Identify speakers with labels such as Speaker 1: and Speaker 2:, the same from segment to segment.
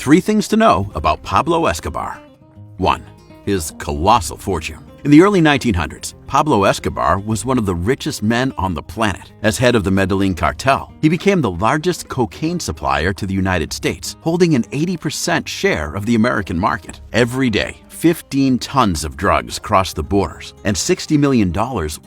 Speaker 1: 3 things to know about Pablo Escobar. 1. His colossal fortune. In the early 1900s, Pablo Escobar was one of the richest men on the planet. As head of the Medellin cartel, he became the largest cocaine supplier to the United States, holding an 80% share of the American market. Every day, 15 tons of drugs crossed the borders, and $60 million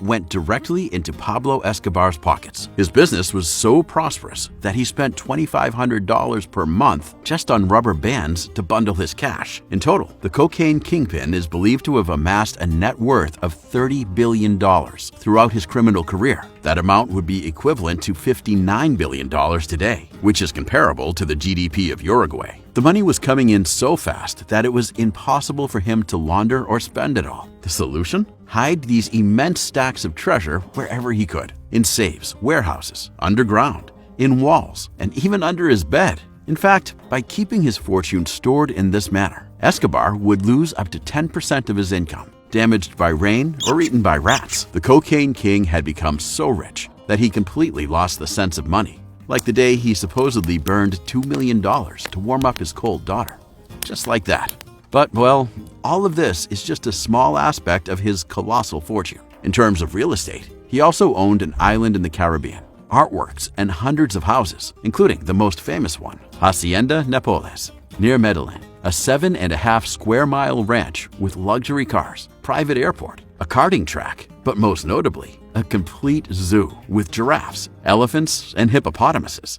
Speaker 1: went directly into Pablo Escobar's pockets. His business was so prosperous that he spent $2,500 per month just on rubber bands to bundle his cash. In total, the cocaine kingpin is believed to have amassed a net worth of $30 billion throughout his criminal career. That amount would be equivalent to $59 billion today, which is comparable to the GDP of Uruguay. The money was coming in so fast that it was impossible for him to launder or spend it all. The solution? Hide these immense stacks of treasure wherever he could. In safes, warehouses, underground, in walls, and even under his bed. In fact, by keeping his fortune stored in this manner, Escobar would lose up to 10% of his income, damaged by rain or eaten by rats. The cocaine king had become so rich that he completely lost the sense of money, like the day he supposedly burned $2 million to warm up his cold daughter. Just like that. But, well, all of this is just a small aspect of his colossal fortune. In terms of real estate, he also owned an island in the Caribbean, artworks, and hundreds of houses, including the most famous one, Hacienda Nápoles, near Medellin, a 7.5 square mile ranch with luxury cars, private airport, a karting track, but most notably, a complete zoo with giraffes, elephants, and hippopotamuses.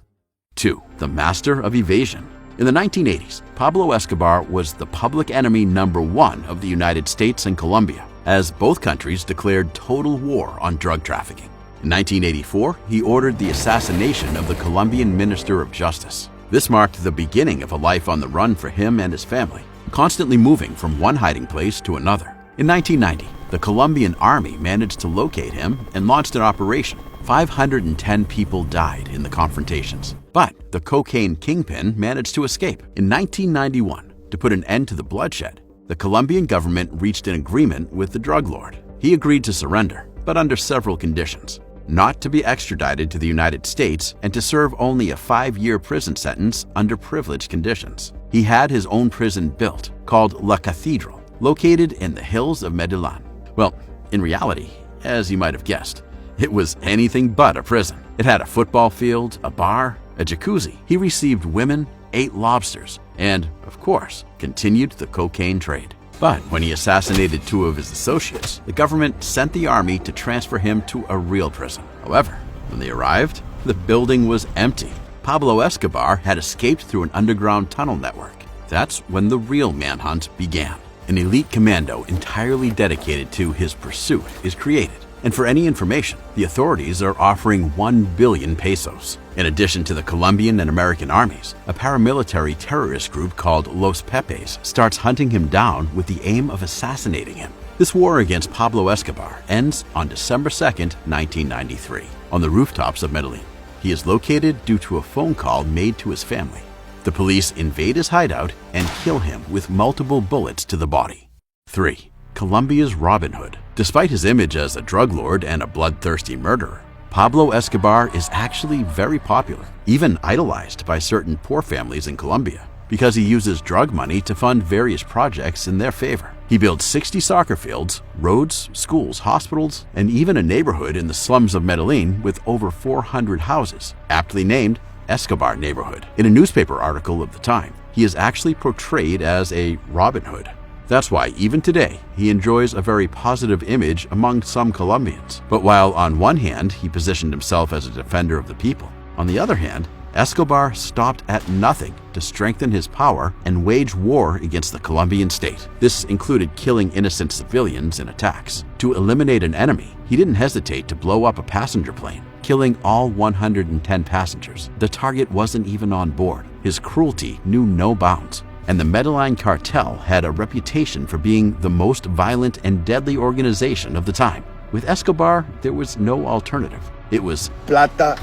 Speaker 1: 2. The master of evasion. In the 1980s, Pablo Escobar was the public enemy #1 of the United States and Colombia, as both countries declared total war on drug trafficking. In 1984, he ordered the assassination of the Colombian Minister of Justice. This marked the beginning of a life on the run for him and his family, constantly moving from one hiding place to another. In 1990, the Colombian army managed to locate him and launched an operation. 510 people died in the confrontations, but the cocaine kingpin managed to escape. In 1991, to put an end to the bloodshed, the Colombian government reached an agreement with the drug lord. He agreed to surrender, but under several conditions: not to be extradited to the United States and to serve only a 5-year prison sentence under privileged conditions. He had his own prison built, called La Cathedral, located in the hills of Medellin. Well, in reality, as you might have guessed, it was anything but a prison. It had a football field, a bar, a jacuzzi. He received women, ate lobsters, and, of course, continued the cocaine trade. But when he assassinated 2 of his associates, the government sent the army to transfer him to a real prison. However, when they arrived, the building was empty. Pablo Escobar had escaped through an underground tunnel network. That's when the real manhunt began. An elite commando entirely dedicated to his pursuit is created. And for any information, the authorities are offering 1 billion pesos. In addition to the Colombian and American armies, a paramilitary terrorist group called Los Pepes starts hunting him down with the aim of assassinating him. This war against Pablo Escobar ends on December 2nd, 1993, on the rooftops of Medellin. He is located due to a phone call made to his family. The police invade his hideout and kill him with multiple bullets to the body. 3. Colombia's Robin Hood. Despite his image as a drug lord and a bloodthirsty murderer, Pablo Escobar is actually very popular, even idolized by certain poor families in Colombia, because he uses drug money to fund various projects in their favor. He built 60 soccer fields, roads, schools, hospitals, and even a neighborhood in the slums of Medellin with over 400 houses, aptly named Escobar Neighborhood. In a newspaper article of the time, he is actually portrayed as a Robin Hood. That's why even today, he enjoys a very positive image among some Colombians. But while on one hand, he positioned himself as a defender of the people, on the other hand, Escobar stopped at nothing to strengthen his power and wage war against the Colombian state. This included killing innocent civilians in attacks. To eliminate an enemy, he didn't hesitate to blow up a passenger plane, killing all 110 passengers. The target wasn't even on board. His cruelty knew no bounds. And the Medellin cartel had a reputation for being the most violent and deadly organization of the time. With Escobar, there was no alternative. It was
Speaker 2: plata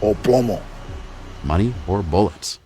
Speaker 2: o plomo.
Speaker 1: Money or bullets.